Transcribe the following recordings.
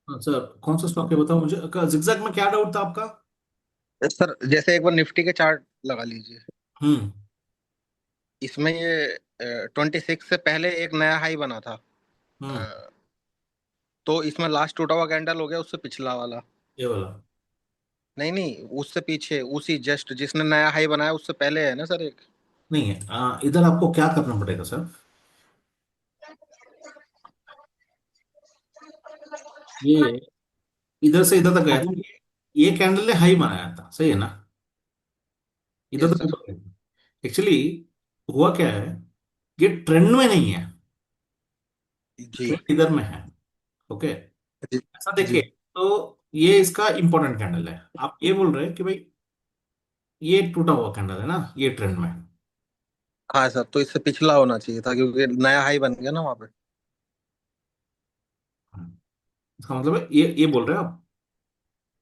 हाँ सर, कौन सा स्टॉक है बताओ मुझे। जिगजैग में क्या डाउट था आपका? सर जैसे एक बार निफ्टी के चार्ट लगा लीजिए। हम्म। इसमें ये 26 से पहले एक नया हाई बना था। हम्म। अ, तो इसमें लास्ट टूटा हुआ कैंडल हो गया उससे पिछला वाला। ये वाला। नहीं नहीं, उससे पीछे, उसी जस्ट जिसने नया हाई बनाया उससे पहले है ना सर एक। नहीं है, इधर आपको क्या करना पड़ेगा सर। ये इधर से इधर तक गया था। ये कैंडल ने हाई बनाया था, सही है ना? इधर यस तक सर। ऊपर गया था। एक्चुअली हुआ क्या है, ये ट्रेंड में नहीं है, जी ट्रेंड इधर में है। ओके। जी ऐसा देखिए, जी। तो ये इसका इंपॉर्टेंट कैंडल है। आप ये बोल रहे हैं कि भाई ये टूटा हुआ कैंडल है ना, ये ट्रेंड में है। हाँ सर, तो इससे पिछला होना चाहिए था क्योंकि नया हाई बन गया ना वहाँ पे। इसका मतलब है ये बोल रहे हैं आप।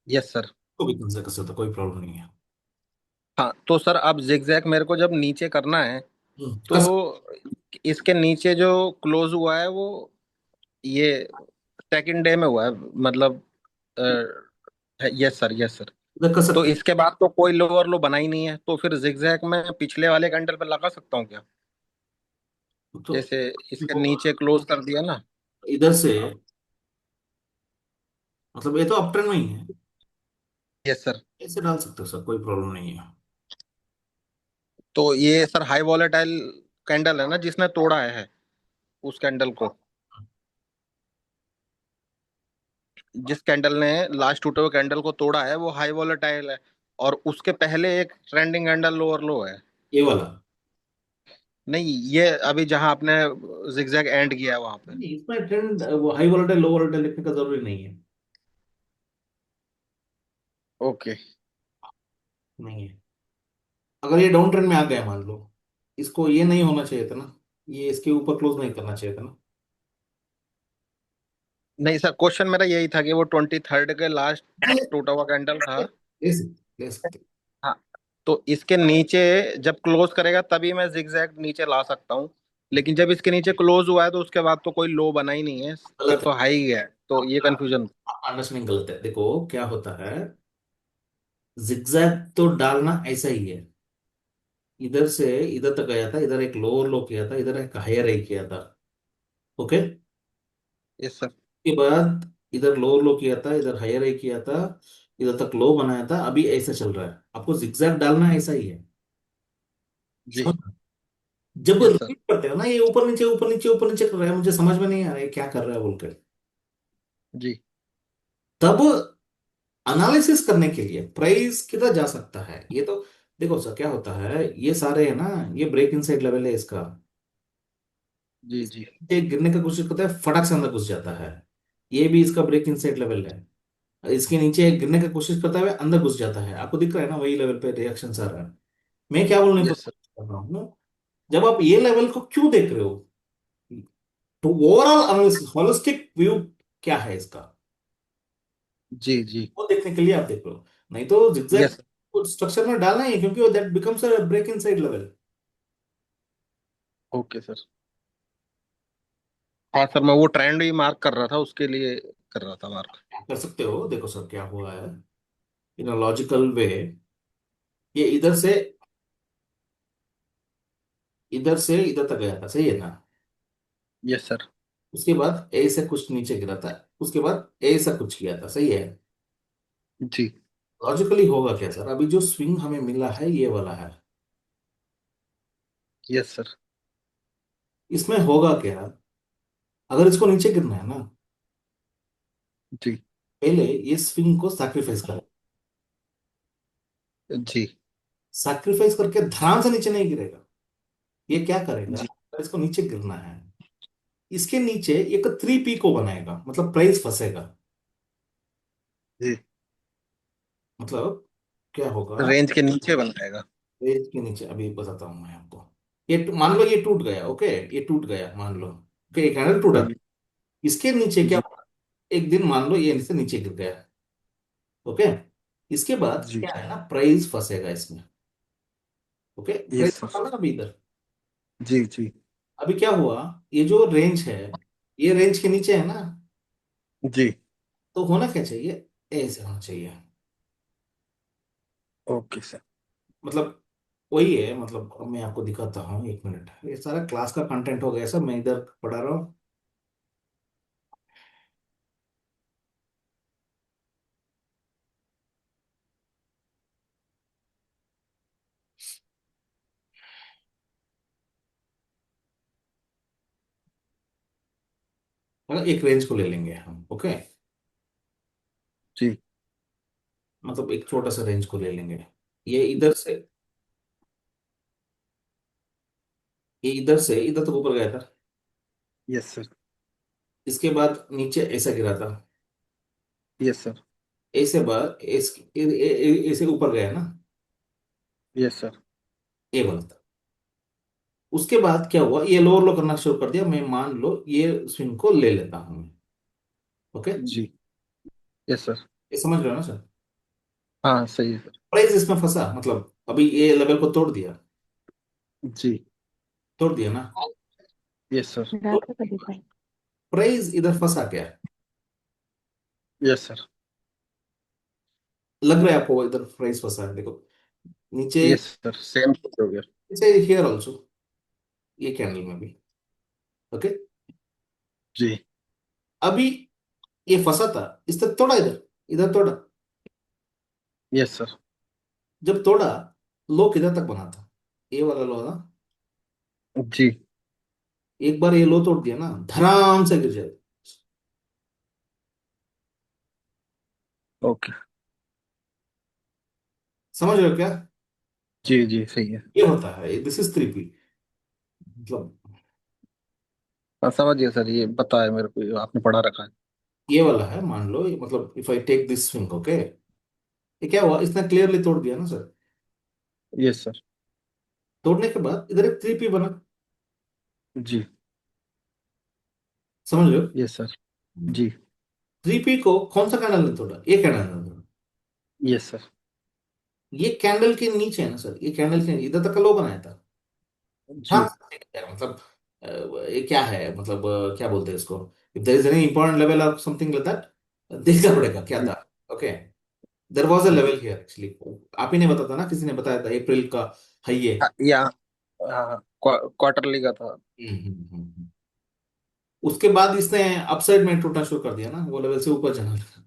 Yes sir. तो भी कंसिडर कर सकते हो, कोई प्रॉब्लम नहीं है। हाँ तो सर अब जिगजैग मेरे को जब नीचे करना है कर सकते। तो इसके नीचे जो क्लोज हुआ है वो ये सेकंड डे में हुआ है, मतलब यस सर, यस सर। इधर कर तो सकते इसके बाद तो कोई लोअर लो बना ही नहीं है, तो फिर जिगजैग में पिछले वाले कैंडल पे लगा सकता हूँ क्या? हो तो जैसे इसके होगा। नीचे क्लोज कर दिया ना। इधर से मतलब ये तो अप ट्रेंड में ही है। Yes sir. ऐसे डाल सकते हो सर, कोई प्रॉब्लम नहीं है। तो ये सर हाई वॉलेटाइल कैंडल है ना जिसने तोड़ा है उस कैंडल को, जिस कैंडल ने लास्ट टूटे हुए कैंडल को तोड़ा है वो हाई वॉलेटाइल है। और उसके पहले एक ट्रेंडिंग कैंडल लोअर लो है। ये वाला। नहीं, ये अभी जहां आपने जिगजैग एंड किया है वहां पे। नहीं, इसमें ट्रेंड वो हाई वोलेटाइल लो वोलेटाइल लिखने का जरूरी नहीं है। ओके। नहीं है। अगर ये डाउन ट्रेंड में आ गया मान लो, इसको ये नहीं होना चाहिए था ना, ये इसके ऊपर क्लोज नहीं करना चाहिए था ना। नहीं सर, क्वेश्चन मेरा यही था कि वो 23rd के लास्ट हाँ, टूटा हुआ कैंडल था। ले सकते। हाँ। तो इसके नीचे जब क्लोज करेगा तभी मैं जिगजैग नीचे ला सकता हूँ। लेकिन जब इसके नीचे क्लोज हुआ है तो उसके बाद तो कोई लो बना ही नहीं है, फिर गलत है। तो हाई ही है, तो ये कंफ्यूजन। अंडरस्टैंडिंग गलत है। देखो क्या होता है, जिगजैग तो डालना ऐसा ही है। इधर से इधर तक गया था, इधर एक लोअर लो किया था, इधर एक हायर हाई किया था। ओके। Yes sir. के बाद इधर लोअर लो किया था, इधर हायर हाई किया था, इधर तक लो बनाया था। अभी ऐसा चल रहा है, आपको जिगजैग डालना ऐसा ही है। जी। समझ? जब यस सर। रिपीट करते हैं ना, ये ऊपर नीचे ऊपर नीचे ऊपर नीचे कर रहा है, मुझे समझ में नहीं आ रहा है क्या कर रहा है बोलकर। जी तब एनालिसिस करने के लिए प्राइस किधर जा सकता है, ये तो देखो सर क्या होता है। ये सारे है ना, ये ब्रेक इनसाइड लेवल है इसका। जी जी। इसके गिरने का कोशिश करता है, फटक से अंदर घुस जाता है। ये भी इसका ब्रेक इनसाइड लेवल है। इसके नीचे गिरने की कोशिश करता है, अंदर घुस जाता है। आपको दिख रहा है ना, वही लेवल पे रिएक्शन आ रहा है। मैं क्या बोलने को यस सर। कर रहा हूँ, जब आप ये लेवल को क्यों देख रहे हो, तो ओवरऑल एनालिसिस होलिस्टिक व्यू क्या है इसका, जी जी। वो देखने के लिए आप देख रहे हो। नहीं तो यस। जिगजैग स्ट्रक्चर में डालना ही है, क्योंकि that becomes a break inside level. Okay sir. हाँ सर, मैं वो ट्रेंड ही मार्क कर रहा था, उसके लिए कर रहा था मार्क। कर सकते हो। देखो सर क्या हुआ है, इन अ लॉजिकल वे, ये इधर से इधर तक गया था, सही है ना? Yes sir. उसके बाद ए से कुछ नीचे गिरा था, उसके बाद ए से कुछ किया था, सही है? जी। लॉजिकली होगा क्या सर, अभी जो स्विंग हमें मिला है ये वाला है। Yes sir. इसमें होगा क्या, अगर इसको नीचे गिरना है ना, जी पहले ये स्विंग को सैक्रिफाइस करें। जी सैक्रिफाइस करके ध्यान से नीचे नहीं गिरेगा। ये क्या करेगा, जी अगर इसको नीचे गिरना है, इसके नीचे एक थ्री पी को बनाएगा, मतलब प्राइस फंसेगा। जी। मतलब क्या होगा, रेंज के नीचे बन जाएगा। रेंज के नीचे, अभी बताता हूं मैं आपको। ये मान लो ये टूट गया, ओके। ये टूट गया मान लो, ओके, एक कैंडल टूटा। जी इसके नीचे क्या जी होगा, एक दिन मान लो ये से नीचे गिर गया, ओके। इसके बाद जी। क्या है ना, प्राइस फंसेगा इसमें। ओके, प्राइस यस फंसा सर। ना अभी इधर। जी जी अभी क्या हुआ, ये जो रेंज है, ये रेंज के नीचे है ना, जी। तो होना क्या चाहिए, ऐसे होना चाहिए। Okay sir. मतलब वही है, मतलब अब मैं आपको दिखाता हूँ, एक मिनट, ये सारा क्लास का कंटेंट हो गया सब, मैं इधर पढ़ा रहा हूँ। मतलब एक रेंज को ले लेंगे हम, ओके। जी। मतलब एक छोटा सा रेंज को ले लेंगे। ये इधर से, ये इधर से इधर तक ऊपर गया था। Yes sir. इसके बाद नीचे ऐसा गिरा था। Yes sir. ऐसे बाद ऐसे ऊपर गया ना। Yes sir. ये वाला था। उसके बाद क्या हुआ, ये लोअर लो करना शुरू कर दिया, मैं मान लो ये स्विंग को ले लेता हूँ। ओके। जी। Yes sir. ये समझ रहे हो ना सर। हाँ सही है सर। प्राइस इसमें फंसा, मतलब अभी ये लेवल को तोड़ दिया। जी। तोड़ दिया ना। Yes sir. तो प्राइस इधर फंसा क्या। Yes sir. लग रहा है आपको इधर प्राइस फंसा है, देखो नीचे। यस सर, सेम हो गया। नीचे हियर ऑल्सो, ये कैंडल में भी। ओके। जी। अभी ये फंसा था, इससे तोड़ा इधर, इधर तोड़ा। Yes sir. जब तोड़ा, लो किधर तक बना था, ये वाला लो ना। जी। एक बार ये लो तोड़ दिया ना, धड़ाम से गिर जाए। ओके। समझ रहे हो क्या। जी जी सही है। ये होता है, दिस इज 3P। मतलब हाँ समझ गया सर, ये बताया मेरे को, ये आपने पढ़ा रखा है। ये वाला है, मान लो मतलब if I take this swing, okay. ये क्या हुआ, इसने क्लियरली तोड़ दिया ना सर। Yes sir. तोड़ने के बाद इधर एक 3P बना। जी। समझ रहे हो। Yes sir. जी। 3P को कौन सा कैंडल ने तोड़ा, ये कैंडल ने तोड़ा। Yes sir. ये कैंडल के नीचे है ना सर, ये कैंडल के इधर तक का लो बनाया था। हाँ जी। मतलब ये क्या है, मतलब क्या बोलते हैं इसको, if there is any important level और समथिंग लाइक दैट, देखना पड़ेगा क्या जी। था। ओके। देयर वाज अ जी। Level here actually. आप ही ने बताया था ना, किसी ने बताया था अप्रैल का हाई है। हाँ, या हाँ क्वार्टरली का था। हम्म। उसके बाद इसने अपसाइड में टूटना शुरू कर दिया ना, वो लेवल से ऊपर जाना लगा।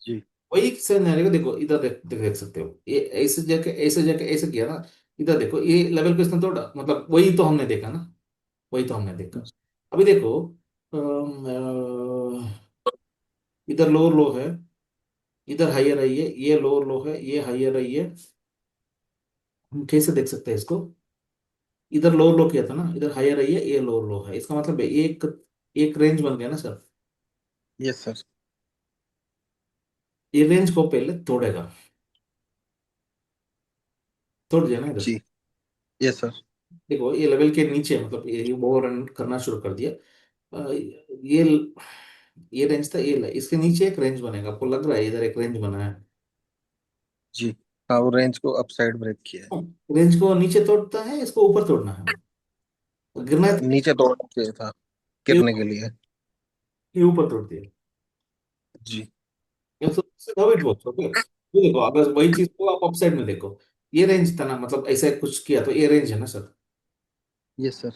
जी। वही सिनेरियो को देखो, इधर देख सकते हो, ये ऐसे जाके ऐसे किया ना। इधर देखो, ये लेवल को इसने तोड़ा, मतलब वही तो हमने देखा ना। वही तो हमने देखा। अभी देखो, इधर लोअर लो है, इधर हाइयर आई है, ये लोअर लो है, ये हाइयर आई है। हम कैसे देख सकते हैं इसको। इधर लोअर लो किया था ना, इधर हाइयर आई है, ये लोअर लो है, इसका मतलब है एक एक रेंज बन गया ना सर। Yes sir. ये रेंज को पहले तोड़ेगा। तोड़ दिया ना इधर। जी। Yes sir. देखो ये लेवल के नीचे, मतलब ये वो रन करना शुरू कर दिया। ये रेंज था, ये इसके नीचे एक रेंज बनेगा, आपको लग रहा है इधर एक रेंज बना है। जी। हाँ वो रेंज को अप साइड ब्रेक किया है। रेंज को नीचे तोड़ता है, इसको ऊपर तोड़ना है। गिरना है तो नीचे तोड़ना चाहिए था, ये गिरने के लिए। ये ऊपर तोड़ दिया। जी। ये तो हाउ इट वर्क्स, ओके। ये देखो, अगर वही चीज को आप अपसाइड में देखो, ये रेंज था ना, मतलब ऐसा कुछ किया तो ये रेंज है ना सर। Yes sir.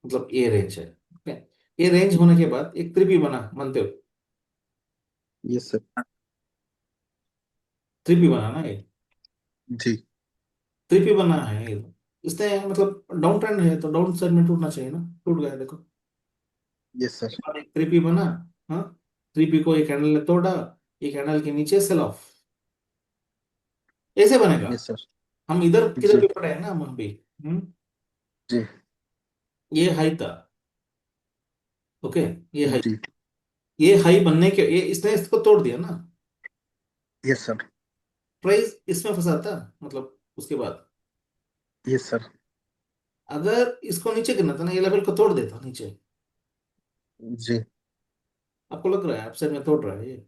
मतलब ये रेंज है, ओके। ये रेंज होने के बाद एक त्रिपी बना, मानते हो। Yes sir. त्रिपी बना ना ये। जी। त्रिपी बना है ये। इसने मतलब डाउन ट्रेंड है तो डाउन साइड में टूटना चाहिए ना। टूट गया देखो। Yes sir. और एक त्रिपी बना। हाँ। त्रिपी को एक हैंडल ने तोड़ा। एक हैंडल के नीचे सेल ऑफ। ऐसे बनेगा। Yes sir. हम इधर किधर जी। भी पड़े हैं ना, हम अभी। हम्म। जी। ये हाई था। ओके। ये हाई। जी। ये हाई बनने के, ये इसने इसको तोड़ दिया ना। Yes sir. प्राइस इसमें फंसा था, मतलब उसके बाद यस सर। अगर इसको नीचे गिरना था ना, ये लेवल को तोड़ देता नीचे। जी। आपको लग रहा है अपसाइड में तोड़ रहा है ये।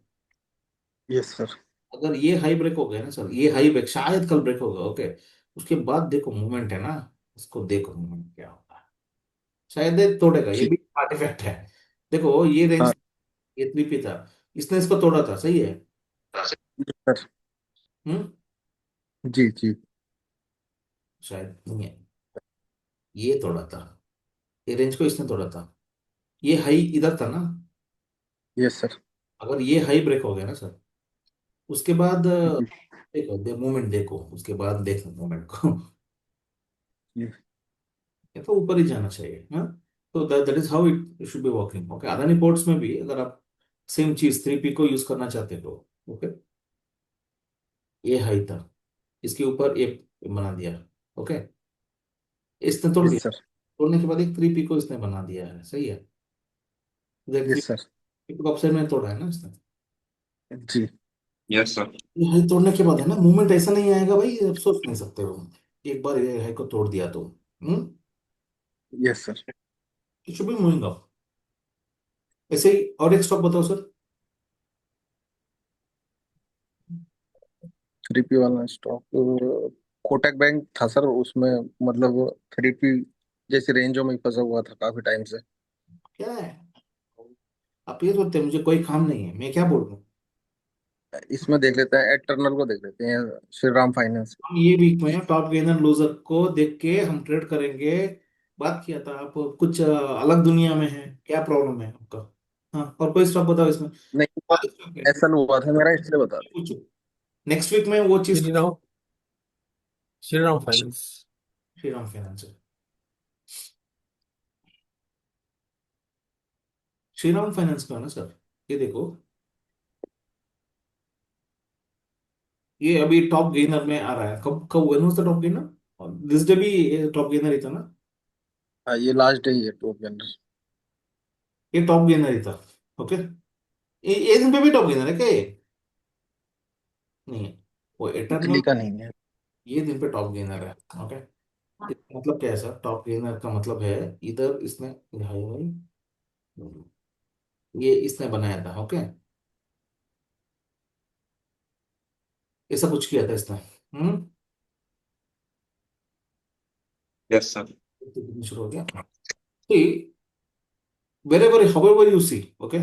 Yes sir. अगर ये हाई ब्रेक हो गया ना सर, ये हाई ब्रेक शायद कल ब्रेक होगा, ओके। उसके बाद देखो मूवमेंट है ना, उसको देखो मूवमेंट क्या होगा। शायद ये तोड़ेगा, ये जी। भी आर्टिफैक्ट है। देखो ये रेंज, हाँ। ये 3P था। इसने इसको तोड़ा था, सही है। सर। हम्म। जी जी। शायद नहीं है। ये तोड़ा था, ये रेंज को इसने तोड़ा था। ये हाई इधर था ना। Yes sir. अगर ये हाई ब्रेक हो गया ना सर, उसके बाद जी देखो मूवमेंट देखो, उसके बाद देखो मूवमेंट को। जी। ये तो ऊपर ही जाना चाहिए, हाँ। तो that is how it should be working. Okay, Adani ports में भी अगर आप सेम चीज 3P को यूज करना चाहते हो, ओके, ये हाई था, इसके ऊपर ये बना दिया, ओके, इसने तोड़ दिया। Yes sir. तोड़ने के बाद एक 3P को इसने बना दिया है, सही है। देख थ्री यस सर। पी को अपसाइड में तोड़ा है ना इसने। जी। Yes sir. ये हाई तोड़ने के बाद है ना, मूवमेंट ऐसा नहीं आएगा भाई, आप सोच नहीं सकते हो। एक बार ये हाई को तोड़ दिया तो yes sir. It should be moving up. ऐसे ही और एक स्टॉक बताओ सर। 3P वाला स्टॉक कोटक बैंक था सर, उसमें मतलब 3P जैसी रेंजों में ही फंसा हुआ था काफी टाइम से। क्या है, आप ये सोचते हैं मुझे कोई काम नहीं है, मैं क्या बोल रहा हूँ। इसमें देख लेते हैं, एटर्नल को देख लेते हैं, श्रीराम फाइनेंस। हम ये वीक में टॉप गेनर लूजर को देख के हम ट्रेड करेंगे। बात किया था, आप कुछ अलग दुनिया में है, क्या प्रॉब्लम है आपका। हाँ, और कोई स्टॉक बताओ इसमें। नहीं, ऐसा हुआ था मेरा, इसलिए बता दें। पूछो, नेक्स्ट वीक में वो चीज। Shriram Shriram finance. Shriram finance. Shriram finance का है ना सर, ये देखो, ये अभी टॉप गेनर में आ रहा है। कब कब हुआ था टॉप गेनर, और दिस डे भी टॉप गेनर ही था ना। हाँ, ये लास्ट डे ही है टॉप गेनर। ये टॉप गेनर ही था, ओके। ये दिन पे भी टॉप गेनर है क्या ये, नहीं है, वो वीकली एटर्नल। का नहीं है। ये दिन पे टॉप गेनर है, ओके। मतलब क्या है सर, टॉप गेनर का मतलब है इधर इसने, हाई हाई, ये इसने बनाया था, ओके, ऐसा कुछ किया था इसने। हम्म। Yes sir. तो शुरू हो गया। Very very however you see, okay,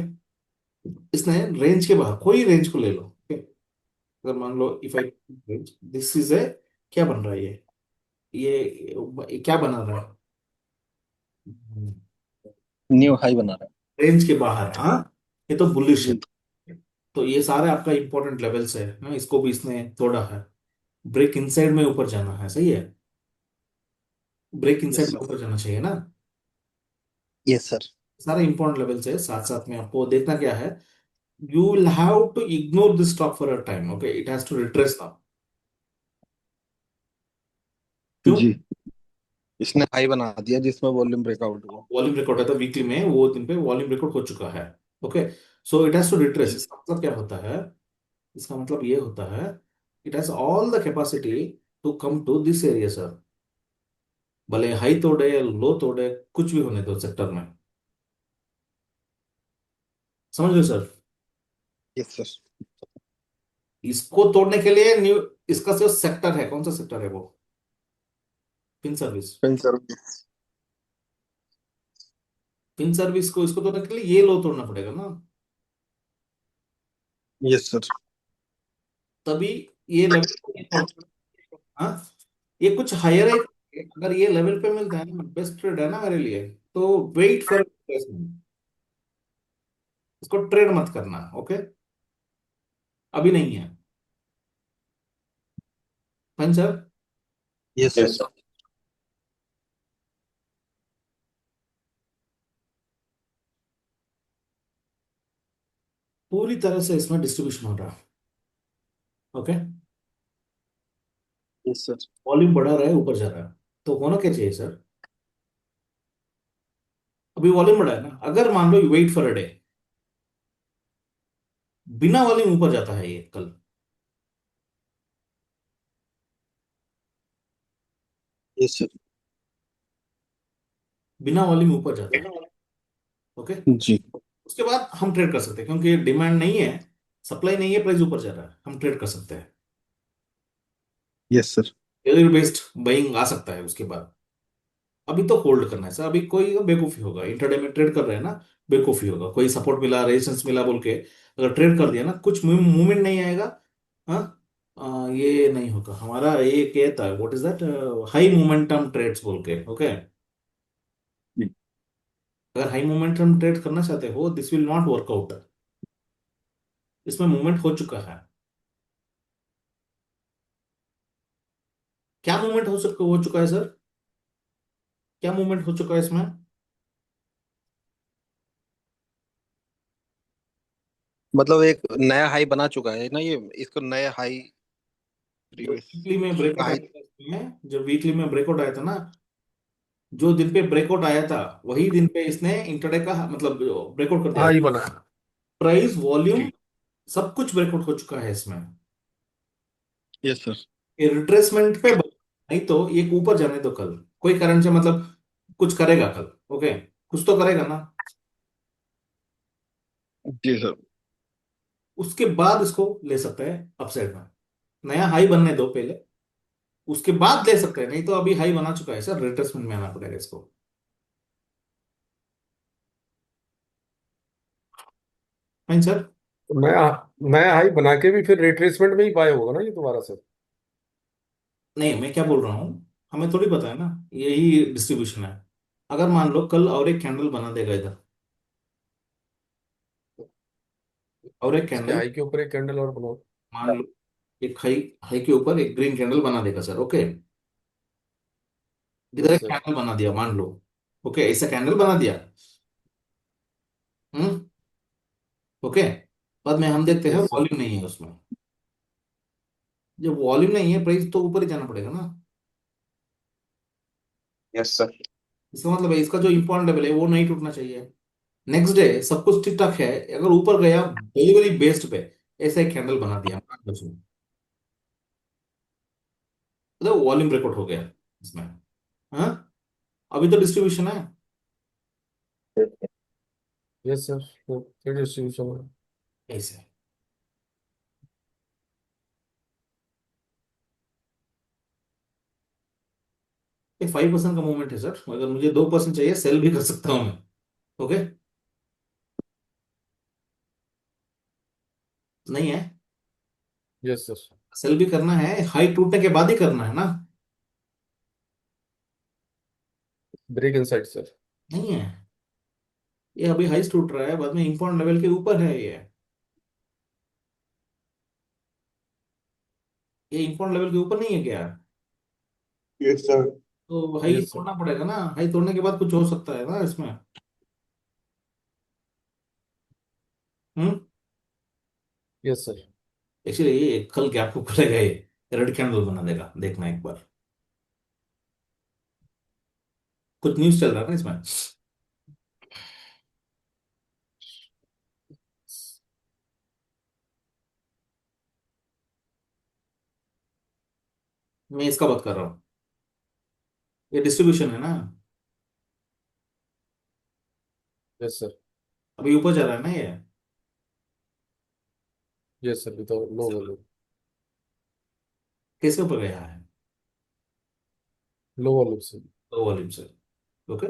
इसने रेंज के बाहर कोई रेंज को ले लो, ओके। अगर मान लो if I range, this is a, क्या बन रहा है ये क्या बना रहा है, न्यू हाई बना रहा रेंज के बाहर, हाँ, ये तो है। बुलिश है। जी। तो ये सारे आपका इंपॉर्टेंट लेवल्स है, हाँ, इसको भी इसने तोड़ा है। ब्रेक इनसाइड में ऊपर जाना है, सही है। ब्रेक यस इनसाइड में सर। ऊपर जाना चाहिए ना। Yes sir. सारे इंपॉर्टेंट लेवल्स है, साथ साथ में आपको देखना क्या है, you will have to ignore this stock for a time, okay, it has to retrace now. क्यों। जी। इसने हाई बना दिया जिसमें वॉल्यूम ब्रेकआउट हुआ। वॉल्यूम रिकॉर्ड है तो वीकली में वो दिन पे वॉल्यूम रिकॉर्ड हो चुका है, okay. So it has to retrace, जी। इसका मतलब क्या होता है, इसका मतलब ये होता है, it has all the capacity to come to this area sir. भले हाई तोड़े या लो तोड़े, कुछ भी होने दो सेक्टर में, समझ लो सर। Yes sir. इसको तोड़ने के लिए न्यू, इसका जो सेक्टर है, कौन सा सेक्टर है वो, पिन सर्विस। फिर सर। पिन सर्विस को इसको तोड़ने के लिए ये लो तोड़ना पड़ेगा ना, यस सर। तभी ये लेवल। हाँ, ये कुछ हायर है। अगर ये लेवल पे मिलता है ना, बेस्ट ट्रेड है ना मेरे लिए, तो वेट फॉर रिप्लेसमेंट, इसको ट्रेड मत करना, ओके, अभी नहीं है। हाँ sir. Yes yes sir. Sir. पूरी तरह से इसमें डिस्ट्रीब्यूशन हो रहा है, ओके। Yes sir. वॉल्यूम बढ़ा रहा है, ऊपर जा रहा है, तो होना क्या चाहिए सर। अभी वॉल्यूम बढ़ा है ना, अगर मान लो वेट फॉर अ डे, बिना वॉल्यूम ऊपर जाता है ये कल, यस सर। बिना वॉल्यूम ऊपर जाता है, ओके। जी। उसके बाद हम ट्रेड कर सकते हैं, क्योंकि डिमांड नहीं है, सप्लाई नहीं है, प्राइस ऊपर जा रहा है, हम ट्रेड कर सकते हैं। Yes sir. Failure based buying आ सकता है उसके बाद, अभी तो होल्ड करना है सर, अभी कोई बेवकूफी होगा इंटरडे में ट्रेड कर रहे हैं ना, बेवकूफी होगा, कोई सपोर्ट मिला रेजिस्टेंस मिला बोल के अगर ट्रेड कर दिया ना, कुछ मूवमेंट नहीं आएगा। हाँ, ये नहीं होगा हमारा, ये कहता है what is that, high momentum trades बोल के, ओके। अगर हाई मोमेंटम ट्रेड करना चाहते हो, दिस विल नॉट वर्कआउट। इसमें मूवमेंट हो चुका है। क्या मूवमेंट हो चुका है सर? क्या मूवमेंट हो चुका है इसमें? मतलब एक नया हाई बना चुका है ना ये, इसको नया हाई जब प्रीवियस वीकली में ब्रेकआउट हाई। आया था इसमें, जब वीकली में ब्रेकआउट आया था ना, जो दिन पे ब्रेकआउट आया था वही दिन पे इसने इंटरडे का मतलब ब्रेकआउट कर दिया। हाँ, ये बना। प्राइस वॉल्यूम सब कुछ ब्रेकआउट हो चुका है इसमें। Yes sir. ये रिट्रेसमेंट पे नहीं तो ये ऊपर जाने दो कल, कोई कारण से मतलब कुछ करेगा कल, ओके, कुछ तो करेगा ना, जी सर। उसके बाद इसको ले सकते हैं अपसाइड में। नया हाई बनने दो पहले, उसके बाद ले सकते हैं, नहीं तो अभी हाई बना चुका है सर, रिट्रेसमेंट में आना पड़ेगा इसको। Fine sir. नया नया हाई बना के भी फिर रिट्रेसमेंट में ही बाय होगा ना ये दोबारा से? नहीं, मैं क्या बोल रहा हूँ, हमें थोड़ी पता है ना, यही डिस्ट्रीब्यूशन है। अगर मान लो कल और एक कैंडल बना देगा इधर, और एक इसके कैंडल, हाई के ऊपर एक कैंडल और बनाओ। मान लो एक हाई, हाई के ऊपर एक ग्रीन कैंडल बना देगा सर, ओके। इधर यस एक सर। कैंडल बना दिया मान लो, ओके, ऐसा कैंडल बना दिया। हम्म, ओके। बाद में हम देखते हैं यस सर। वॉल्यूम नहीं है उसमें। जब वॉल्यूम नहीं है, प्राइस तो ऊपर ही जाना पड़ेगा ना। Yes sir. इसका मतलब है इसका जो इंपॉर्टेंट लेवल है वो नहीं टूटना चाहिए। नेक्स्ट डे सब कुछ ठीक ठाक है, अगर ऊपर गया डिलीवरी बेस्ड पे, ऐसा एक कैंडल बना दिया मतलब वॉल्यूम ब्रेकआउट हो गया इसमें। हाँ, अभी तो डिस्ट्रीब्यूशन है यस सर, तो फिर डिस्ट्रीब्यूशन है। ऐसे। ये 5% का मूवमेंट है सर, अगर मुझे 2% चाहिए सेल भी कर सकता हूँ मैं, ओके। नहीं है, यस सर। सेल भी करना है, हाई टूटने के बाद ही करना है ना। Break inside sir. नहीं है, ये अभी हाई टूट रहा है, बाद में इंपॉर्टेंट लेवल के ऊपर है ये इंपॉर्टेंट लेवल के ऊपर नहीं है क्या? Yes sir. तो हाई यस सर। तोड़ना पड़ेगा ना, हाई तोड़ने के बाद कुछ हो सकता है ना इसमें। हम्म। Yes sir. एक्चुअली ये कल गैप को खुलेगा, ये रेड कैंडल बना देगा, देखना एक बार। कुछ न्यूज चल रहा है ना इसमें। मैं इसका बात कर रहा हूँ, ये डिस्ट्रीब्यूशन है ना, यस सर। अभी ऊपर जा रहा है ना ये। Yes sir, without no volume. कैसे ऊपर गया है? लो वॉल्यूम से। लो वॉल्यूम से, ओके।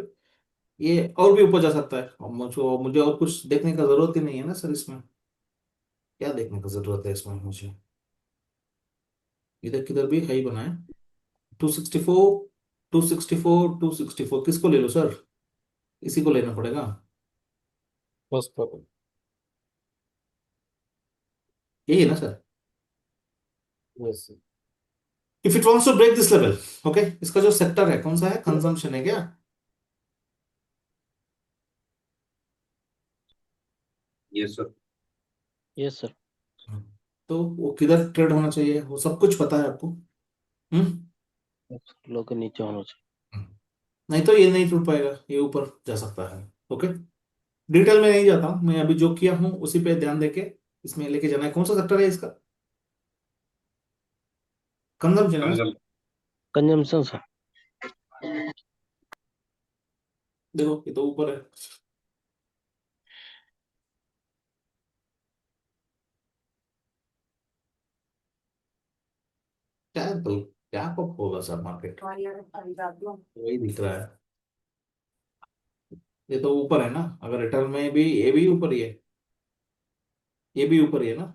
ये और भी ऊपर जा सकता है, और मुझे मुझे और कुछ देखने का जरूरत ही नहीं है ना सर इसमें। क्या देखने का जरूरत है इसमें मुझे? इधर किधर भी हाई बनाए, 264, 264 किसको ले लो सर? इसी को लेना पड़ेगा। First problem. यही है ना sir? Yes sir. If it wants to break this level, okay, इसका जो सेक्टर है कौन सा है, कंजम्पशन है क्या? Yes sir. Yes sir. तो वो किधर ट्रेड होना चाहिए वो सब कुछ पता है आपको। हम्म। लो के नीचे होना चाहिए। नहीं तो ये नहीं टूट पाएगा, ये ऊपर जा सकता है, ओके। डिटेल में नहीं जाता हूं मैं, अभी जो किया हूं उसी पे ध्यान देके इसमें लेके जाना है। कौन सा सेक्टर है इसका? कंजम्पशन है ना? कंजल। Consumption sir. देखो ये तो ऊपर है। क्या है तो क्या पप होगा सर मार्केट, वही दिख रहा है। ये तो ऊपर है ना, अगर रिटर्न में भी ये भी ऊपर ही है, ये भी ऊपर ही है ना,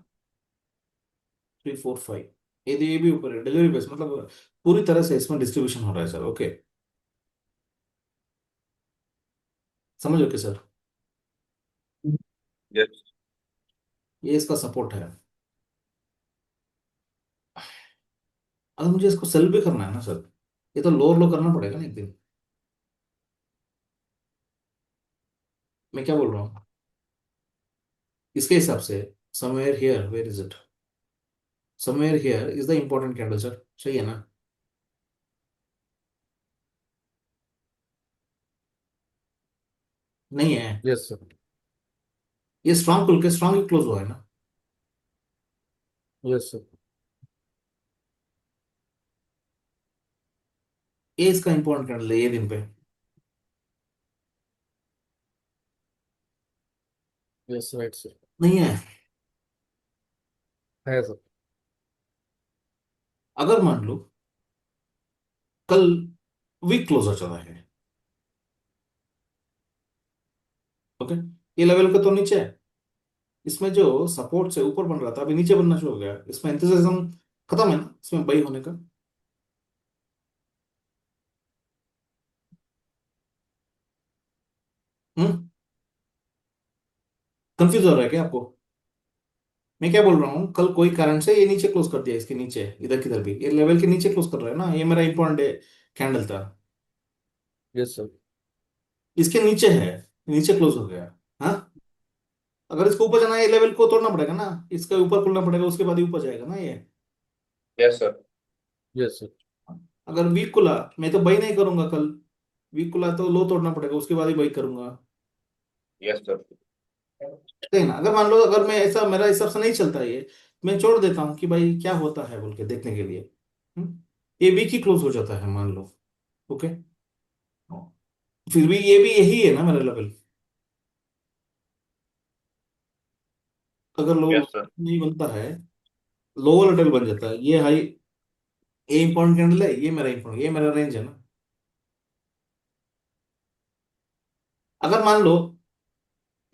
345, ये भी ऊपर है, डिलीवरी बेस मतलब पूरी तरह से इसमें डिस्ट्रीब्यूशन हो रहा है सर। ओके, समझ ओके सर। यस। ये इसका सपोर्ट है। अगर मुझे इसको सेल भी करना है ना सर, ये तो लोअर लो करना पड़ेगा ना एक दिन। मैं क्या बोल रहा हूँ इसके हिसाब से, somewhere here, where is it, somewhere here is the important candle sir, सही है ना? नहीं है? Yes sir. ये स्ट्रांग खुल के स्ट्रांग ही क्लोज हुआ है ना। Yes sir. ये इसका इंपॉर्टेंट कैंडल है ये दिन पे। Yes right sir. नहीं है? है सर। अगर मान लो कल वीक क्लोज हो चला है, ओके, ये लेवल का तो नीचे है, इसमें जो सपोर्ट से ऊपर बन रहा था अभी नीचे बनना शुरू हो गया, इसमें एंथुसियाज्म खत्म है ना इसमें बाई होने का। हम्म, कंफ्यूज हो रहा है क्या आपको? मैं क्या बोल रहा हूँ, कल कोई कारण से ये नीचे क्लोज कर दिया, इसके नीचे इधर किधर भी ये लेवल के नीचे क्लोज कर रहा है ना, ये मेरा इंपॉर्टेंट कैंडल था। Yes sir. इसके नीचे है, नीचे क्लोज हो गया। हाँ, अगर इसको ऊपर जाना है ये लेवल को तोड़ना पड़ेगा ना, इसके ऊपर खुलना पड़ेगा, उसके बाद ही ऊपर जाएगा ना ये। Yes sir. Yes sir. अगर वीक खुला, मैं तो बाई नहीं करूंगा कल, वीक खुला तो लो तोड़ना पड़ेगा, उसके बाद ही बाई करूंगा। Yes sir. सही ना? अगर मान लो अगर मैं ऐसा, मेरा हिसाब से नहीं चलता ये, मैं छोड़ देता हूँ कि भाई क्या होता है बोल के देखने के लिए। ये वीक ही क्लोज हो जाता है मान लो, ओके, फिर भी ये भी यही है ना मेरा लेवल। अगर लो यस सर। नहीं बनता है, लोअर लेवल बन जाता है, ये हाई, ये इंपॉर्टेंट कैंडल है, ये मेरा इंपॉर्टेंट, ये मेरा रेंज है ना। अगर मान लो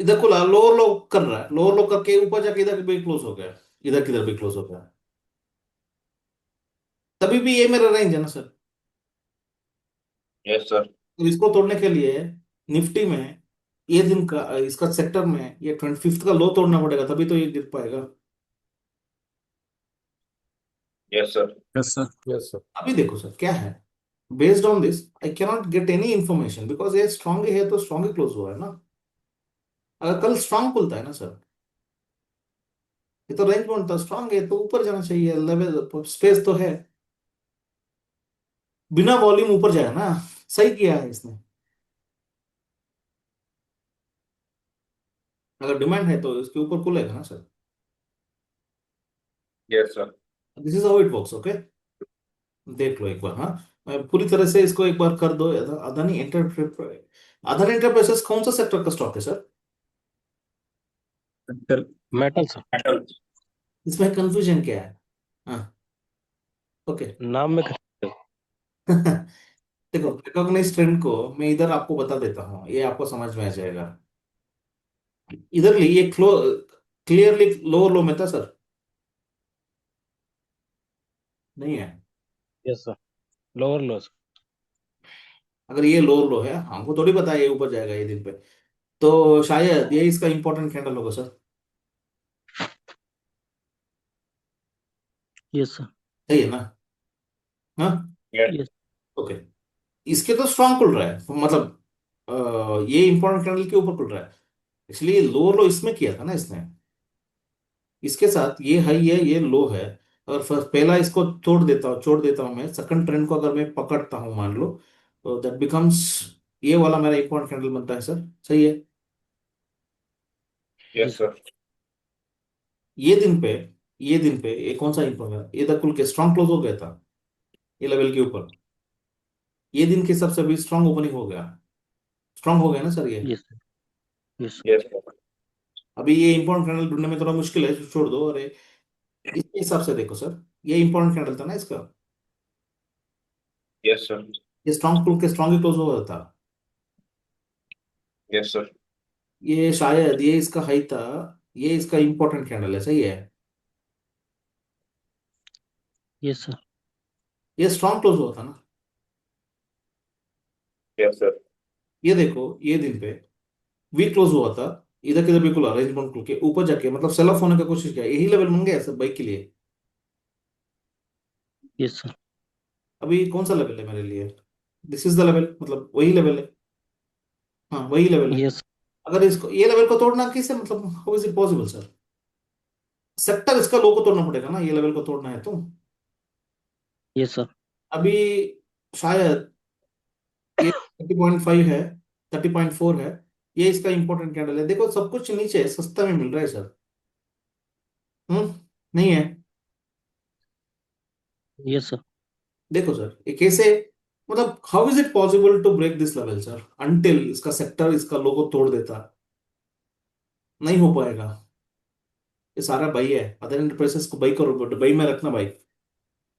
इधर खुला, लोअर लो कर रहा है, लोअर लो करके ऊपर जाके इधर भी क्लोज हो गया, इधर किधर भी क्लोज हो गया, तभी भी ये मेरा रेंज है ना सर। Yes sir. तो इसको तोड़ने के लिए निफ्टी में ये दिन का, इसका सेक्टर में ये 25th का लो तोड़ना पड़ेगा, तभी तो ये गिर पाएगा। Yes sir. Yes sir. Yes sir. अभी देखो सर क्या है, based on this I cannot get any information, because ये स्ट्रांग ही है तो स्ट्रांग ही क्लोज हुआ है ना। अगर कल स्ट्रांग खुलता है ना सर, ये तो रेंज बनता, स्ट्रांग है तो ऊपर जाना चाहिए, लेवल स्पेस तो है, बिना वॉल्यूम ऊपर जाए ना। सही किया है इसने। अगर डिमांड है तो इसके ऊपर खुलेगा ना sir. Yes sir. This is how it works, okay. देख लो एक बार, हाँ, मैं पूरी तरह से इसको एक बार कर दो। अदानी एंटरप्राइज, अदानी एंटरप्राइजेस कौन सा सेक्टर का स्टॉक है sir? Metal. Metal sir. Metal. इसमें कंफ्यूजन क्या है? हाँ, ओके। नाम में खरीदो। देखो, रिकॉग्नाइज ट्रेंड को मैं इधर आपको बता देता हूँ, ये आपको समझ में आ जाएगा। इधर ली ये क्लियरली लोअर लो में था सर, नहीं है? यस सर, लोअर लो सर। अगर ये लोअर लो है, हमको थोड़ी पता है ये ऊपर जाएगा ये दिन पे, तो शायद ये इसका इंपॉर्टेंट कैंडल होगा सर। Yes sir. सही है ना? हाँ, यस। यस। ओके। इसके तो स्ट्रांग खुल रहा है, तो मतलब ये इंपॉर्टेंट कैंडल के ऊपर खुल रहा है, इसलिए लोअर लो इसमें किया था ना इसने, इसके साथ ये हाई है ये लो है। अगर फर्स्ट पहला इसको छोड़ देता हूँ मैं, सेकंड ट्रेंड को अगर मैं पकड़ता हूँ मान लो, तो दैट बिकम्स, ये वाला मेरा इंपॉर्टेंट कैंडल बनता है सर, सही है? जी यस सर। सर। ये दिन पे, ये दिन पे ये कौन सा इंपॉर्टेंट, ये तो खुल के स्ट्रांग क्लोज हो गया था ये लेवल के ऊपर, ये दिन के हिसाब से अभी स्ट्रांग ओपनिंग हो गया, स्ट्रांग हो गया ना सर ये। Yes sir. Yes yes sir. अभी ये इंपॉर्टेंट कैंडल ढूंढने में थोड़ा मुश्किल है, छोड़ दो। अरे इसके हिसाब से देखो सर, ये इंपॉर्टेंट कैंडल था ना इसका, यस सर। ये स्ट्रांग खुल के स्ट्रांग ही क्लोज हो रहा था। Yes sir. ये शायद ये इसका हाई था, ये इसका इंपॉर्टेंट कैंडल है, सही है। Yes sir. ये स्ट्रॉन्ग क्लोज हुआ था ना। Yes sir. ये देखो ये दिन पे वीक क्लोज हुआ था, इधर किधर बिल्कुल अरेंजमेंट खुल के ऊपर जाके मतलब सेल ऑफ होने का कोशिश किया, यही लेवल बन गया सब बाइक के लिए। Yes sir. अभी कौन सा लेवल है मेरे लिए? दिस इज द लेवल, मतलब वही लेवल है। हाँ वही लेवल है। यस। अगर इसको ये लेवल को तोड़ना कैसे, मतलब how is it possible sir? Sector इसका लो को तोड़ना पड़ेगा ना, ये लेवल को तोड़ना है तो। Yes sir. अभी शायद ये 30.5 है, 30.4 है, ये इसका इंपॉर्टेंट कैंडल है। देखो सब कुछ नीचे है, सस्ता में मिल रहा है सर। नहीं है। Yes sir. देखो सर ये कैसे, मतलब how is it possible to break this level sir, until इसका सेक्टर इसका लोगो तोड़ देता। नहीं हो पाएगा। ये सारा बाई है, अदर एंटरप्राइजेस को बाई करो, बाई में रखना भाई।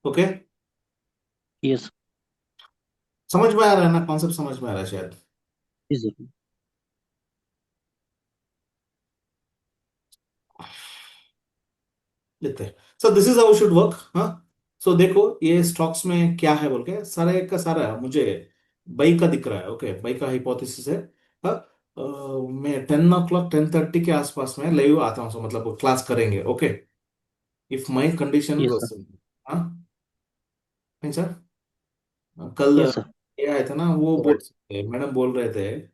ओके। यस। समझ में आ रहा है ना, कॉन्सेप्ट समझ में आ रहा है शायद। Yes sir. लेते हैं sir, this is how should work. हाँ। सो देखो ये स्टॉक्स में क्या है बोल के सारे का सारा मुझे बाई का दिख रहा है। ओके, बाई का हाइपोथेसिस है। हाँ। मैं 10 o'clock 10:30 के आसपास में लाइव आता हूँ, so मतलब क्लास करेंगे। Okay, if my condition. Yes sir. हाँ। नहीं सर, कल यस सर। ये आया था ना, वो बोल राइट सर। मैडम बोल रहे थे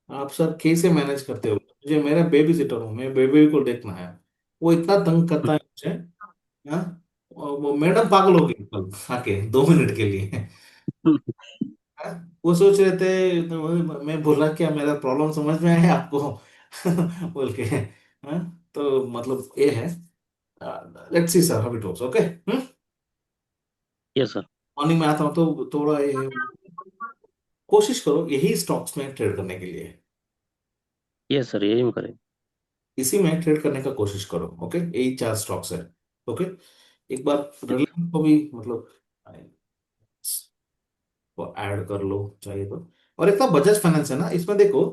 आप सर कैसे मैनेज करते हो, मुझे मेरा बेबी सिटर हूँ, मैं बेबी को देखना है। वो इतना तंग करता है मुझे। हाँ। और वो मैडम पागल हो गई कल आके 2 मिनट के लिए। हाँ? वो सोच रहे थे तो मैं बोल रहा क्या मेरा प्रॉब्लम समझ में आया आपको? बोल के। हाँ? तो मतलब ये है। Let's see sir how it works. Okay. Yes sir. Morning में आता हूँ तो थोड़ा ये कोशिश करो यही स्टॉक्स में ट्रेड करने के लिए। यस सर, यही हम करें। इसी में ट्रेड करने का कोशिश करो। ओके, यही 4 स्टॉक्स है। ओके। एक बार रिलायंस को भी मतलब को ऐड कर लो चाहिए तो। और एक तो बजाज फाइनेंस है ना, इसमें देखो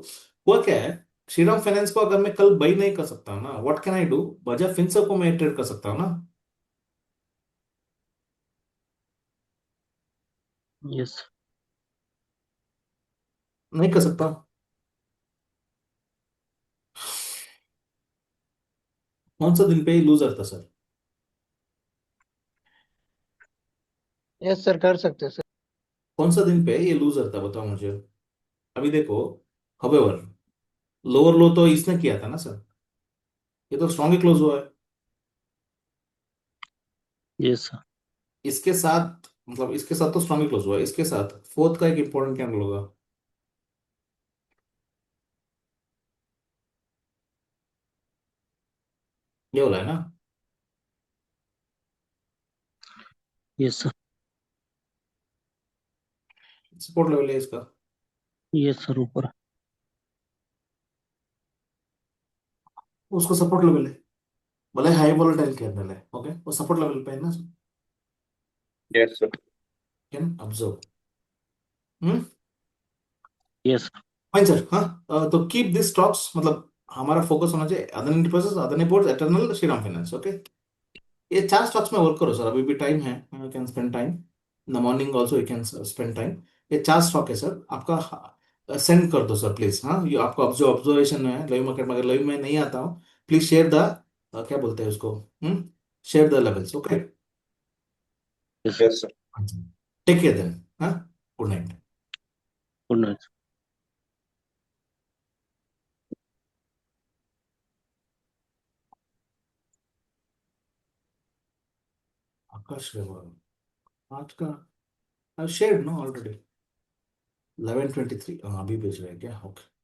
हुआ क्या है। श्रीराम फाइनेंस को अगर मैं कल बाई नहीं कर सकता ना, what can I do? Bajaj Finserv को मैं ट्रेड कर सकता हूँ ना। यस। नहीं कर सकता। कौन सा दिन पे ही लूजर था सर? यस सर, कर सकते हैं सर। कौन सा दिन पे ये लूजर था बताओ मुझे। अभी देखो, हवेवर लोअर लो तो इसने किया था ना सर, ये तो स्ट्रॉन्ग क्लोज हुआ है। Yes sir. इसके साथ मतलब इसके साथ तो स्ट्रॉन्ग क्लोज हुआ है, इसके साथ फोर्थ का एक इंपॉर्टेंट कैंडल होगा। ये हो रहा है ना। Yes sir. सपोर्ट लेवल है इसका। यस सर, ऊपर। उसको सपोर्ट लेवल है, भले हाई वोलेटाइल कैंडल है। ओके, वो सपोर्ट लेवल पे है ना। Yes sir. Can observe. Hmm. Yes. Fine sir. हाँ। तो कीप दिस स्टॉक्स, मतलब हमारा फोकस होना चाहिए Adani enterprises, Adani ports, eternal, Shriram finance. Okay, ये 4 स्टॉक्स में वर्क करो सर, अभी भी टाइम है, you can spend time in the morning also, you can spend time. ये 4 स्टॉक है सर आपका, सेंड कर दो सर प्लीज। हाँ, ये आपको जो ऑब्जर्वेशन में है लाइव मार्केट में, अगर लाइव में नहीं आता हूँ प्लीज शेयर द क्या बोलते हैं उसको, share the levels. Okay. Yes. Yes sir. Take care then. हाँ। Good night. Good night. Akash Rewal आज का शेयर नो ऑलरेडी 11:23, अभी भेज रहे हैं क्या? ओके।